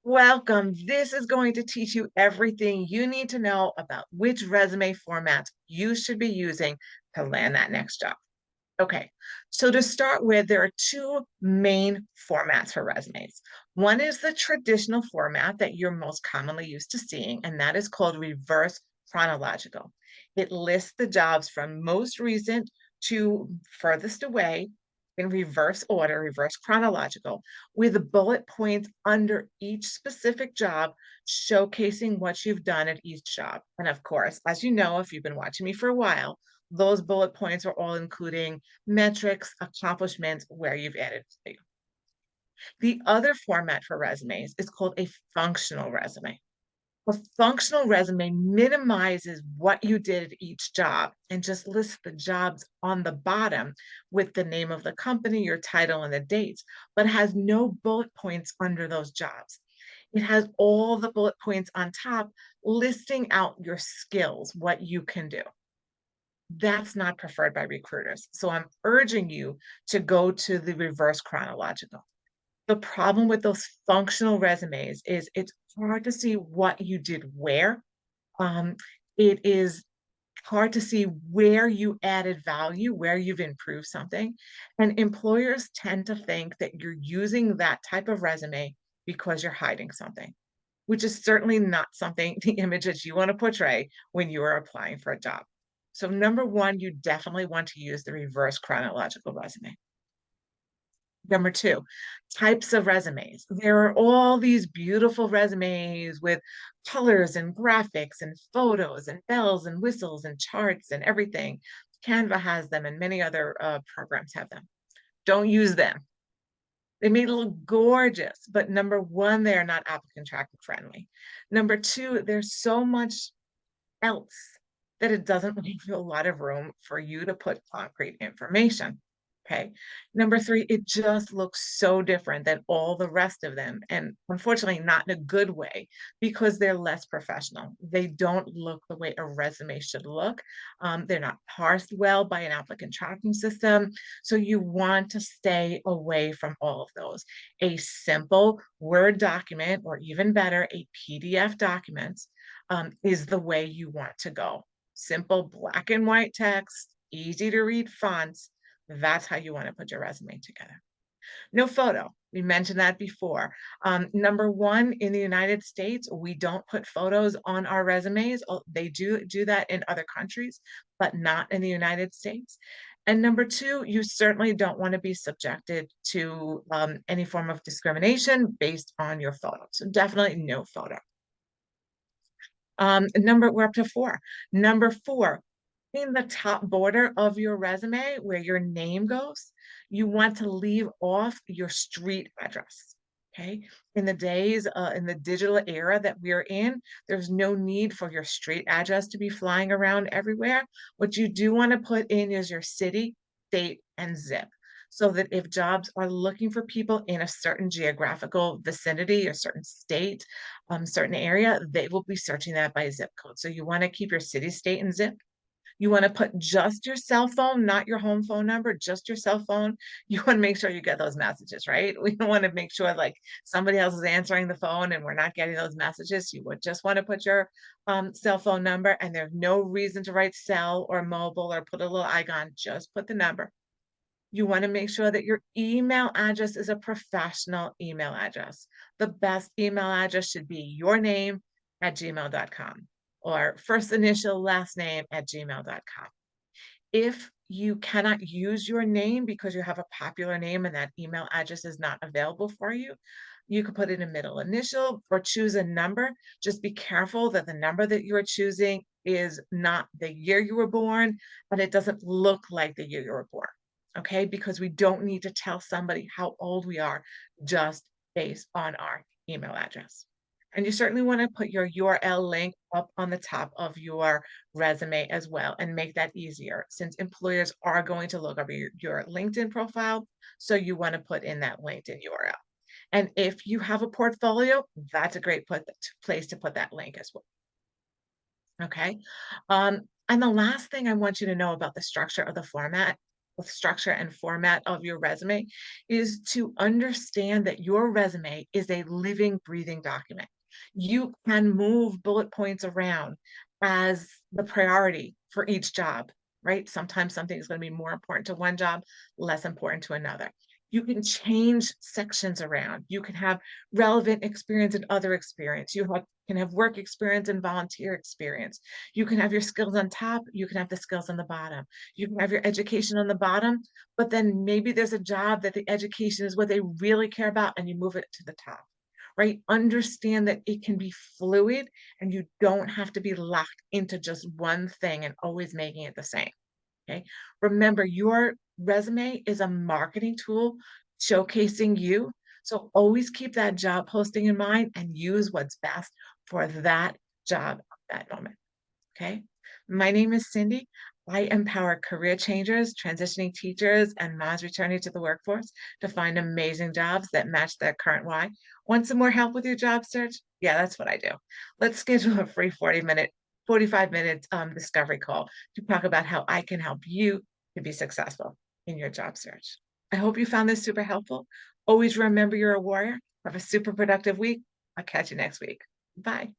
Welcome. This is going to teach you everything you need to know about which resume formats you should be using to land that next job. Okay, so to start with, there are two main formats for resumes. One is the traditional format that you're most commonly used to seeing, and that is called reverse chronological. It lists the jobs from most recent to furthest away in reverse order, reverse chronological, with bullet points under each specific job showcasing what you've done at each job. And of course, as you know, if you've been watching me for a while, those bullet points are all including metrics, accomplishments, where you've added value. The other format for resumes is called a functional resume. A functional resume minimizes what you did at each job and just lists the jobs on the bottom with the name of the company, your title, and the dates, but has no bullet points under those jobs. It has all the bullet points on top listing out your skills, what you can do. That's not preferred by recruiters. So I'm urging you to go to the reverse chronological. The problem with those functional resumes is it's hard to see what you did where. Um, it is hard to see where you added value, where you've improved something. And employers tend to think that you're using that type of resume because you're hiding something, which is certainly not something, the image that you want to portray when you are applying for a job. So number one, you definitely want to use the reverse chronological resume. Number two, types of resumes. There are all these beautiful resumes with colors and graphics and photos and bells and whistles and charts and everything. Canva has them and many other programs have them. Don't use them. They may look gorgeous, but number one, they're not applicant tracking friendly. Number two, there's so much else that it doesn't leave you a lot of room for you to put concrete information. Okay. Number three, it just looks so different than all the rest of them. And unfortunately, not in a good way because they're less professional. They don't look the way a resume should look. They're not parsed well by an applicant tracking system. So you want to stay away from all of those. A simple Word document, or even better, a PDF document, is the way you want to go. Simple black and white text, easy to read fonts. That's how you want to put your resume together. No photo. We mentioned that before. Number one, in the United States, we don't put photos on our resumes. They do that in other countries, but not in the United States. And number two, you certainly don't want to be subjected to any form of discrimination based on your photo. So definitely no photo. We're up to four. Number four, in the top border of your resume where your name goes, you want to leave off your street address. Okay. In the digital era that we're in, there's no need for your street address to be flying around everywhere. What you do want to put in is your city, state, and zip, so that if jobs are looking for people in a certain geographical vicinity or certain state, certain area, they will be searching that by zip code. So you want to keep your city, state, and zip. You want to put just your cell phone, not your home phone number, just your cell phone. You want to make sure you get those messages, right? We don't want to make sure like somebody else is answering the phone and we're not getting those messages. You would just want to put your cell phone number, and there's no reason to write cell or mobile or put a little icon, just put the number. You want to make sure that your email address is a professional email address. The best email address should be your name at gmail.com or first initial last name at gmail.com. If you cannot use your name because you have a popular name and that email address is not available for you, you could put in a middle initial or choose a number. Just be careful that the number that you are choosing is not the year you were born, but it doesn't look like the year you were born. Okay, because we don't need to tell somebody how old we are just based on our email address. And you certainly want to put your URL link up on the top of your resume as well and make that easier, since employers are going to look over your LinkedIn profile. So you want to put in that LinkedIn URL. And if you have a portfolio, that's a great place to put that link as well. Okay. And the last thing I want you to know about the structure of the format the structure and format of your resume is to understand that your resume is a living, breathing document. You can move bullet points around as the priority for each job, right? Sometimes something is going to be more important to one job, less important to another. You can change sections around. You can have relevant experience and other experience. Can have work experience and volunteer experience. You can have your skills on top. You can have the skills on the bottom. You can have your education on the bottom, but then maybe there's a job that the education is what they really care about and you move it to the top, right? Understand that it can be fluid and you don't have to be locked into just one thing and always making it the same. Okay. Remember, your resume is a marketing tool showcasing you. So always keep that job posting in mind and use what's best for that job at that moment. Okay. My name is Cindy. I empower career changers, transitioning teachers, and moms returning to the workforce to find amazing jobs that match their current why. Want some more help with your job search? Yeah, that's what I do. Let's schedule a free 45 minutes discovery call to talk about how I can help you to be successful in your job search. I hope you found this super helpful. Always remember you're a warrior. Have a super productive week. I'll catch you next week. Bye.